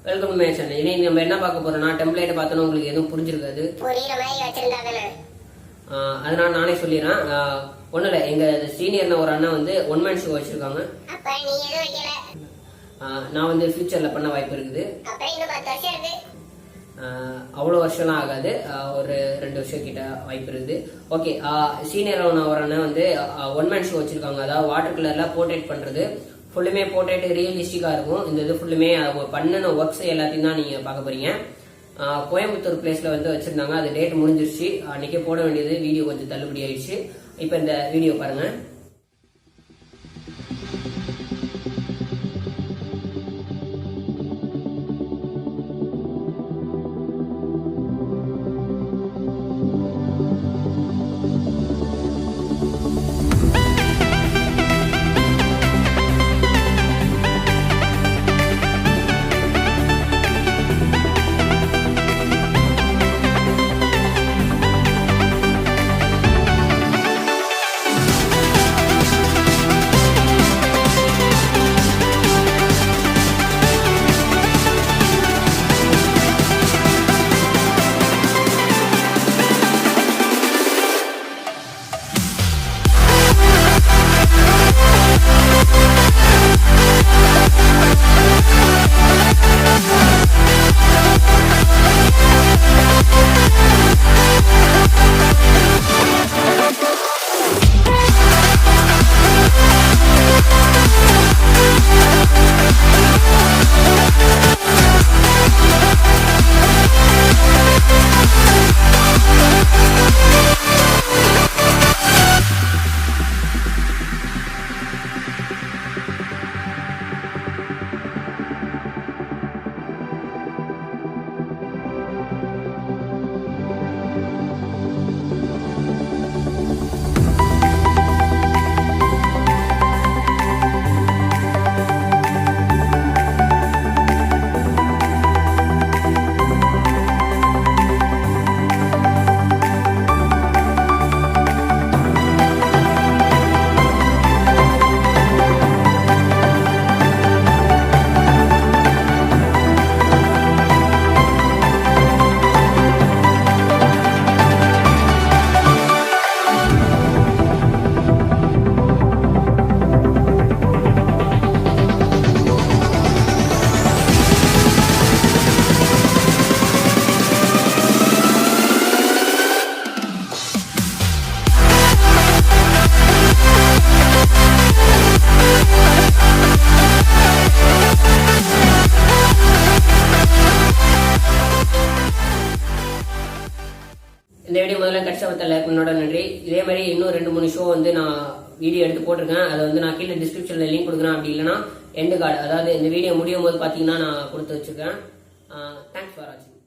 Welcome to my channel. இன்னைக்கு நம்ம என்ன பார்க்க போறோம்னா, டெம்ப்ளேட் பார்த்தோன்னா உங்களுக்கு எதுவும் புரிஞ்சிருக்காது. அதனால நானே சொல்லிடுறேன். ஒன்றும் இல்லை, எங்க சீனியர்னா ஒரு அண்ணன் வந்து ஒன் மேன் ஷோ வச்சிருக்காங்க. நான் வந்து ஃபியூச்சர்ல பண்ண வாய்ப்பு இருக்குது. அவ்வளோ வருஷம்லாம் ஆகாது, ஒரு 2 வருஷம் கிட்ட வாய்ப்பு இருக்குது. ஓகே, சீனியர் ஒரு அண்ணன் வந்து ஒன் மேன் ஷோ வச்சிருக்காங்க. அதாவது வாட்டர் கலர்ல போர்ட்ரேட் பண்றது, ஃபுல்லுமே போர்ட்ரேட் ரியலிஸ்டிக்கா இருக்கும். இந்த இது ஃபுல்லுமே அவங்க பண்ணின ஒர்க்ஸ் எல்லாத்தையும் தான் நீங்க பார்க்க போறீங்க. கோயம்புத்தூர் பிளேஸ்ல வந்து வச்சிருந்தாங்க. அது டேட் முடிஞ்சிருச்சு, அன்னைக்கே போட வேண்டியது. வீடியோ கொஞ்சம் தள்ளுபடி ஆயிடுச்சு. இப்ப இந்த வீடியோ பாருங்க. இந்த வீடியோ முதல்ல கஷ்டப்பட்ட லைக் பண்ணோட நன்றி. இதே மாதிரி இன்னும் 2-3 ஷோ வந்து நான் வீடியோ எடுத்து போட்டிருக்கேன். அதை வந்து நான் கீழே டிஸ்கிரிப்ஷன்ல லிங்க் கொடுக்குறேன். அப்படி இல்லைன்னா எண்டு கார்டு, அதாவது இந்த வீடியோ முடியும் போது பாத்தீங்கன்னா நான் கொடுத்து வச்சிருக்கேன். தேங்க்ஸ் ஃபார் வாட்சிங்.